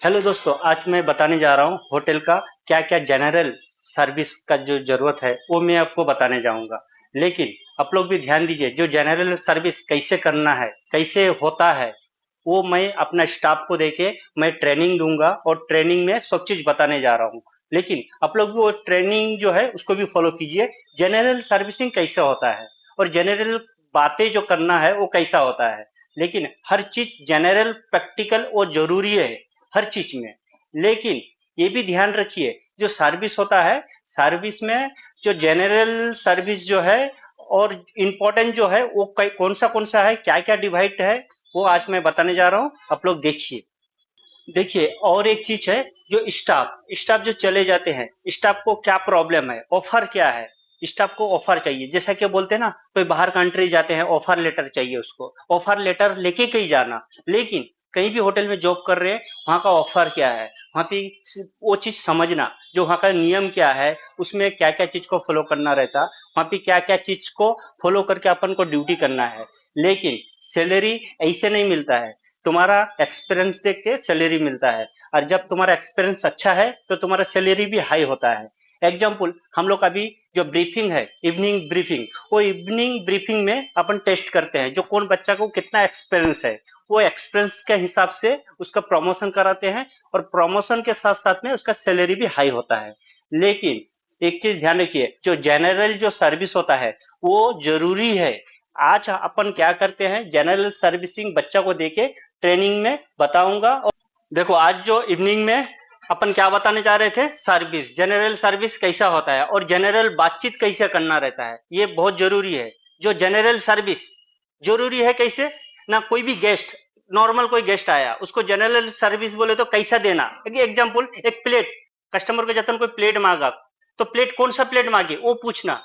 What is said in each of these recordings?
Hello दोस्तों, आज मैं बताने जा रहा हूँ होटल का क्या क्या जनरल सर्विस का जो ज़रूरत है वो मैं आपको बताने जाऊँगा। लेकिन आप लोग भी ध्यान दीजिए, जो जनरल सर्विस कैसे करना है, कैसे होता है, वो मैं अपना स्टाफ को देके मैं ट्रेनिंग दूंगा और ट्रेनिंग में सब चीज़ बताने जा रहा हूँ। लेकिन आप लोग भी वो ट्रेनिंग जो है उसको भी फॉलो कीजिए। जनरल सर्विसिंग कैसे होता है और जनरल बातें जो करना है वो कैसा होता है। लेकिन हर चीज़ जनरल प्रैक्टिकल वो ज़रूरी है हर चीज में। लेकिन ये भी ध्यान रखिए, जो सर्विस होता है, सर्विस में जो जनरल सर्विस जो है और इम्पोर्टेंट जो है वो कौन सा है, क्या क्या डिवाइड है, वो आज मैं बताने जा रहा हूँ। आप लोग देखिए। देखिए, और एक चीज है, जो स्टाफ स्टाफ जो चले जाते हैं, स्टाफ को क्या प्रॉब्लम है, ऑफर क्या है। स्टाफ को ऑफर चाहिए, जैसा कि बोलते हैं ना, कोई बाहर कंट्री जाते हैं, ऑफर लेटर चाहिए, उसको ऑफर लेटर लेके कहीं जाना। लेकिन कहीं भी होटल में जॉब कर रहे हैं, वहाँ का ऑफर क्या है, वहाँ पे वो चीज समझना, जो वहाँ का नियम क्या है, उसमें क्या क्या चीज को फॉलो करना रहता, वहाँ पे क्या क्या चीज को फॉलो करके अपन को ड्यूटी करना है। लेकिन सैलरी ऐसे नहीं मिलता है, तुम्हारा एक्सपीरियंस देख के सैलरी मिलता है। और जब तुम्हारा एक्सपीरियंस अच्छा है तो तुम्हारा सैलरी भी हाई होता है। एग्जाम्पल, हम लोग अभी जो ब्रीफिंग है, इवनिंग ब्रीफिंग, वो इवनिंग ब्रीफिंग में अपन टेस्ट करते हैं जो कौन बच्चा को कितना एक्सपीरियंस है। वो एक्सपीरियंस के हिसाब से उसका प्रमोशन कराते हैं और प्रमोशन के साथ साथ में उसका सैलरी भी हाई होता है। लेकिन एक चीज ध्यान रखिए, जो जनरल जो सर्विस होता है वो जरूरी है। आज अपन क्या करते हैं, जनरल सर्विसिंग बच्चा को देके ट्रेनिंग में बताऊंगा। और देखो, आज जो इवनिंग में अपन क्या बताने जा रहे थे, सर्विस, जनरल सर्विस कैसा होता है और जनरल बातचीत कैसे करना रहता है, ये बहुत जरूरी है। जो जनरल सर्विस जरूरी है कैसे ना, कोई भी गेस्ट, नॉर्मल कोई गेस्ट आया, उसको जनरल सर्विस बोले तो कैसा देना। एग्जाम्पल, एक प्लेट, कस्टमर को जब कोई प्लेट मांगा तो प्लेट कौन सा प्लेट मांगे वो पूछना।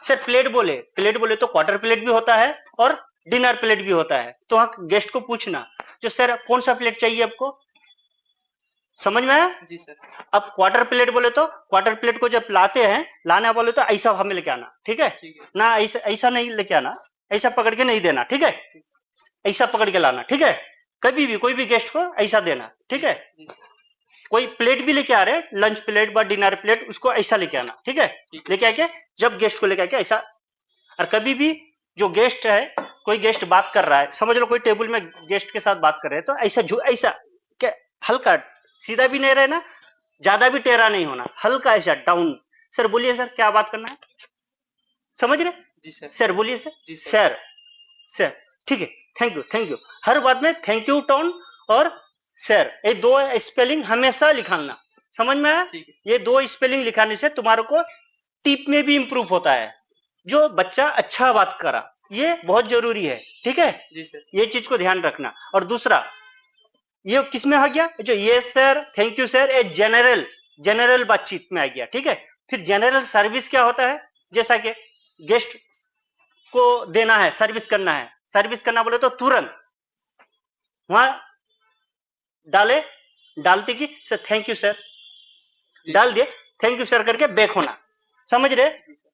सर प्लेट बोले तो क्वार्टर प्लेट भी होता है और डिनर प्लेट भी होता है, तो वहां गेस्ट को पूछना जो सर कौन सा प्लेट चाहिए आपको। समझ में आया? जी सर। अब क्वार्टर प्लेट बोले तो क्वार्टर प्लेट को जब लाते हैं, लाना बोले तो ऐसा हमें लेके आना, ठीक है ठीक है। ना, ऐसा ऐसा नहीं लेके आना, ऐसा पकड़ के नहीं देना, ठीक है, ऐसा पकड़ के लाना, ठीक है। कभी भी कोई भी गेस्ट को ऐसा देना, ठीक है। जी सर। कोई प्लेट भी लेके आ रहे हैं, लंच प्लेट व डिनर प्लेट, उसको ऐसा लेके आना, ठीक है। लेके आके जब गेस्ट को लेके आके ऐसा। और कभी भी जो गेस्ट है, कोई गेस्ट बात कर रहा है, समझ लो कोई टेबल में गेस्ट के साथ बात कर रहे हैं, तो ऐसा ऐसा क्या, हल्का सीधा भी नहीं रहना, ज्यादा भी टेढ़ा नहीं होना, हल्का ऐसा डाउन। सर बोलिए सर, क्या बात करना है, समझ रहे। जी सर। सर बोलिए सर। जी सर। सर। सर, ठीक है, थैंक यू थैंक यू। हर बात में थैंक यू टोन और सर, ये दो स्पेलिंग हमेशा लिखाना। समझ में आया? ठीक है। ये दो स्पेलिंग लिखाने से तुम्हारे को टिप में भी इंप्रूव होता है, जो बच्चा अच्छा बात करा, ये बहुत जरूरी है, ठीक है। जी सर। ये चीज को ध्यान रखना। और दूसरा, ये किस में आ गया, जो ये सर थैंक यू सर, ये जनरल जनरल बातचीत में आ गया, ठीक है। फिर जनरल सर्विस क्या होता है, जैसा कि गेस्ट को देना है, सर्विस करना है, सर्विस करना बोले तो तुरंत वहां डाले, डालते कि सर थैंक यू सर, डाल दिए थैंक यू सर करके बैक होना। समझ रहे?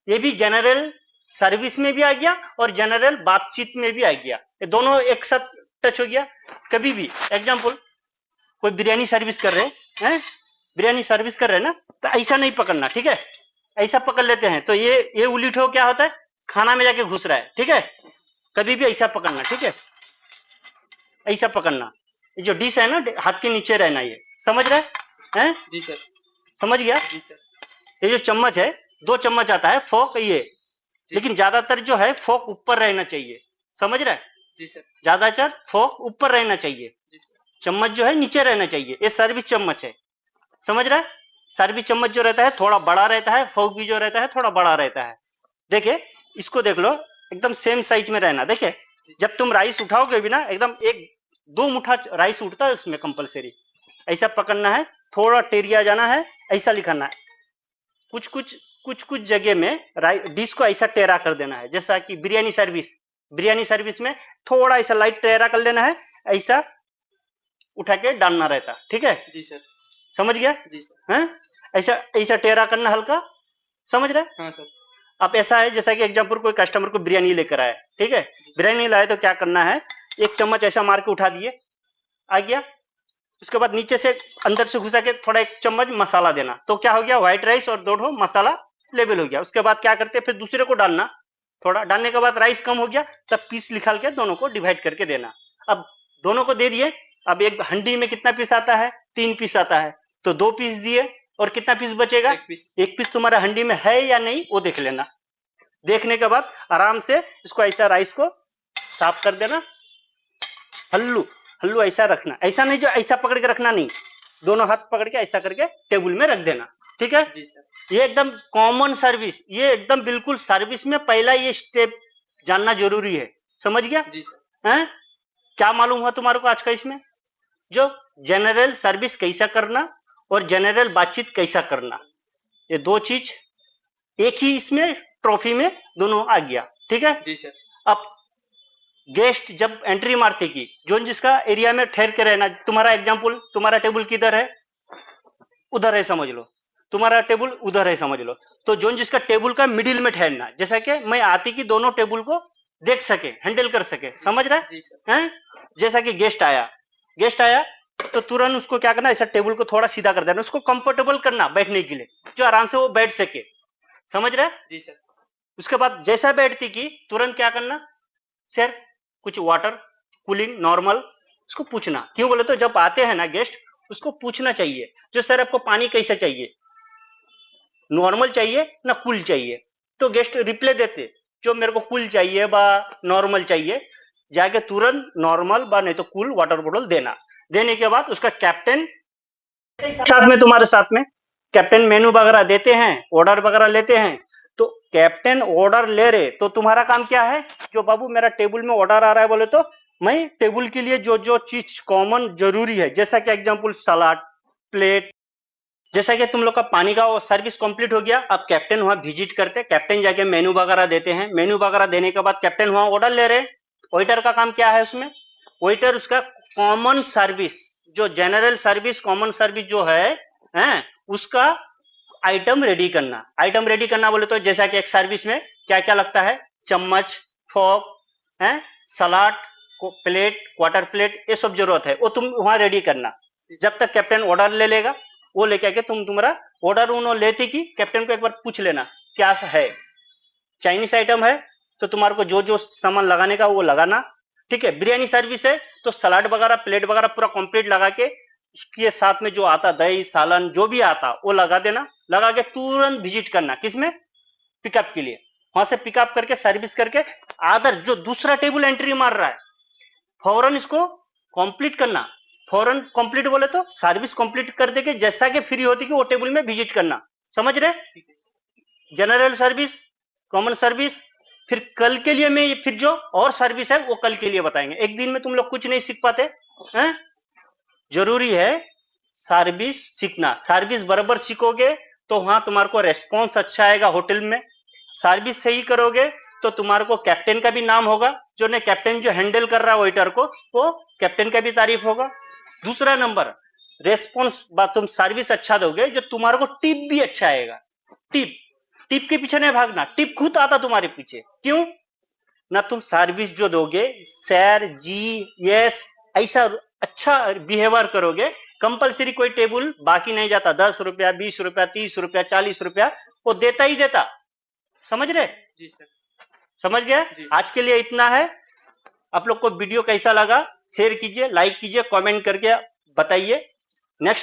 ये भी जनरल सर्विस में भी आ गया और जनरल बातचीत में भी आ गया, ये दोनों एक साथ टच हो गया। कभी भी एग्जांपल, कोई बिरयानी सर्विस कर रहे हैं, बिरयानी सर्विस कर रहे हैं ना, तो ऐसा नहीं पकड़ना, ठीक है। ऐसा पकड़ लेते हैं तो ये उल्टी हो क्या होता है, खाना में जाके घुस रहा है, ठीक है। कभी भी ऐसा पकड़ना, ठीक है, ऐसा पकड़ना। ये जो डिश है ना, हाथ के नीचे रहना, ये समझ रहे हैं? जी सर। समझ गया? जी सर। ये जो चम्मच है, दो चम्मच आता है, फोक ये, लेकिन ज्यादातर जो है फोक ऊपर रहना चाहिए। समझ रहे? जी सर। ज्यादातर फोक ऊपर रहना चाहिए, चम्मच जो है नीचे रहना चाहिए। ये सर्विस चम्मच है, समझ रहा है। सर्विस चम्मच जो रहता है थोड़ा बड़ा रहता है, फोक भी जो रहता है थोड़ा बड़ा रहता है। देखिए, इसको देख लो, एकदम सेम साइज में रहना। देखिए, जब तुम राइस उठाओगे भी ना, एकदम एक दो मुठा राइस उठता है उसमें कंपलसरी, ऐसा पकड़ना है, थोड़ा टेरिया जाना है, ऐसा लिखाना है। कुछ जगह में डिश को ऐसा टेरा कर देना है, जैसा कि बिरयानी सर्विस में थोड़ा ऐसा लाइट टेरा कर लेना है, ऐसा उठा के डालना रहता, ठीक है। जी सर। समझ गया? जी सर। हैं? ऐसा ऐसा टेरा करना हल्का, समझ रहे? हाँ सर। अब ऐसा है, जैसा कि एग्जांपल, कोई कस्टमर को बिरयानी लेकर आया, ठीक है, बिरयानी लाए तो क्या करना है, एक चम्मच ऐसा मार के उठा दिए, आ गया, उसके बाद नीचे से अंदर से घुसा के थोड़ा 1 चम्मच मसाला देना, तो क्या हो गया, व्हाइट राइस और 2 मसाला लेवल हो गया। उसके बाद क्या करते हैं, फिर दूसरे को डालना, थोड़ा डालने के बाद राइस कम हो गया तब पीस निकाल के दोनों को डिवाइड करके देना। अब दोनों को दे दिए, अब एक हंडी में कितना पीस आता है, 3 पीस आता है, तो 2 पीस दिए और कितना पीस बचेगा, 1 पीस तुम्हारा हंडी में है या नहीं वो देख लेना। देखने के बाद आराम से इसको ऐसा राइस को साफ कर देना, हल्लू हल्लू ऐसा रखना, ऐसा नहीं जो ऐसा पकड़ के रखना नहीं, दोनों हाथ पकड़ के ऐसा करके टेबल में रख देना, ठीक है जी सर। ये एकदम कॉमन सर्विस, ये एकदम बिल्कुल सर्विस में पहला ये स्टेप जानना जरूरी है, समझ गया जी सर। हैं क्या मालूम हुआ तुम्हारे को आज का इसमें, जो जनरल सर्विस कैसा करना और जनरल बातचीत कैसा करना, ये 2 चीज एक ही इसमें ट्रॉफी में दोनों आ गया, ठीक है जी सर। अब गेस्ट जब एंट्री मारते की, जो जिसका एरिया में ठहर के रहना, तुम्हारा एग्जांपल, तुम्हारा टेबल किधर है, उधर है समझ लो, तुम्हारा टेबल उधर है समझ लो, तो जो जिसका टेबल का मिडिल में ठहरना, जैसा कि मैं आती की दोनों टेबल को देख सके, हैंडल कर सके, समझ रहे हैं। जैसा कि गेस्ट आया तो तुरंत उसको क्या करना, ऐसा टेबल को थोड़ा सीधा कर देना, उसको कंफर्टेबल करना बैठने के लिए, जो आराम से वो बैठ सके, समझ रहे जी सर। उसके बाद जैसा बैठती की तुरंत क्या करना, सर कुछ वाटर कूलिंग नॉर्मल, उसको पूछना, क्यों बोले तो जब आते हैं ना गेस्ट, उसको पूछना चाहिए, जो सर आपको पानी कैसा चाहिए, नॉर्मल चाहिए ना कूल चाहिए, तो गेस्ट रिप्लाई देते, जो मेरे को कूल चाहिए बा नॉर्मल चाहिए, जाके तुरंत नॉर्मल बा नहीं तो कूल वाटर बोतल देना। देने के बाद उसका कैप्टन साथ में, तुम्हारे साथ में कैप्टन मेनू वगैरह देते हैं, ऑर्डर वगैरह लेते हैं, तो कैप्टन ऑर्डर ले रहे तो तुम्हारा काम क्या है, जो बाबू मेरा टेबल में ऑर्डर आ रहा है बोले तो मैं टेबल के लिए जो जो चीज कॉमन जरूरी है, जैसा कि एग्जांपल सलाद, प्लेट, जैसा कि तुम लोग का पानी का सर्विस कंप्लीट हो गया, अब कैप्टन वहां विजिट करते, कैप्टन जाके मेनू वगैरह देते हैं, मेनू वगैरह देने के बाद कैप्टन वहां ऑर्डर ले रहे, वेटर का काम क्या है उसमें, वेटर उसका कॉमन सर्विस, जो जनरल सर्विस कॉमन सर्विस जो है उसका आइटम रेडी करना। आइटम रेडी करना बोले तो जैसा कि एक सर्विस में क्या क्या लगता है, चम्मच, फोक, सलाद, प्लेट, क्वार्टर प्लेट, ये सब जरूरत है, वो तुम वहां रेडी करना। जब तक कैप्टन ऑर्डर ले लेगा, वो लेके आके तुम्हारा ऑर्डर उन्होंने लेते कि कैप्टन को एक बार पूछ लेना क्या है, चाइनीज आइटम है तो तुम्हारे को जो जो सामान लगाने का वो लगाना, ठीक है। बिरयानी सर्विस है तो सलाद वगैरह, प्लेट वगैरह पूरा कंप्लीट लगा के उसके साथ में जो आता दही सालन जो भी आता वो लगा देना, लगा के तुरंत विजिट करना, किसमें, पिकअप के लिए, वहां से पिकअप करके सर्विस करके आदर जो दूसरा टेबल एंट्री मार रहा है फौरन इसको कंप्लीट करना। फौरन कंप्लीट बोले तो सर्विस कंप्लीट कर देके जैसा कि फ्री होती कि वो टेबल में विजिट करना, समझ रहे। जनरल सर्विस, कॉमन सर्विस, फिर कल के लिए मैं फिर जो और सर्विस है वो कल के लिए बताएंगे, एक दिन में तुम लोग कुछ नहीं सीख पाते हैं। जरूरी है सर्विस सीखना, सर्विस बराबर सीखोगे तो वहां तुम्हारे को रेस्पॉन्स अच्छा आएगा होटल में, सर्विस सही करोगे तो तुम्हारे को कैप्टन का भी नाम होगा, जो ने कैप्टन जो हैंडल कर रहा है वेटर को वो कैप्टन का भी तारीफ होगा। दूसरा नंबर रेस्पॉन्स, तुम सर्विस अच्छा दोगे जो तुम्हारे को टिप भी अच्छा आएगा, टिप टिप के पीछे नहीं भागना, टिप खुद आता तुम्हारे पीछे, क्यों ना, तुम सर्विस जो दोगे सर जी यस ऐसा अच्छा बिहेवियर करोगे, कंपलसरी कोई टेबल बाकी नहीं जाता, 10 रुपया 20 रुपया 30 रुपया 40 रुपया वो देता ही देता, समझ रहे जी सर, समझ गया। आज के लिए इतना है, आप लोग को वीडियो कैसा लगा शेयर कीजिए, लाइक कीजिए, कमेंट करके बताइए। नेक्स्ट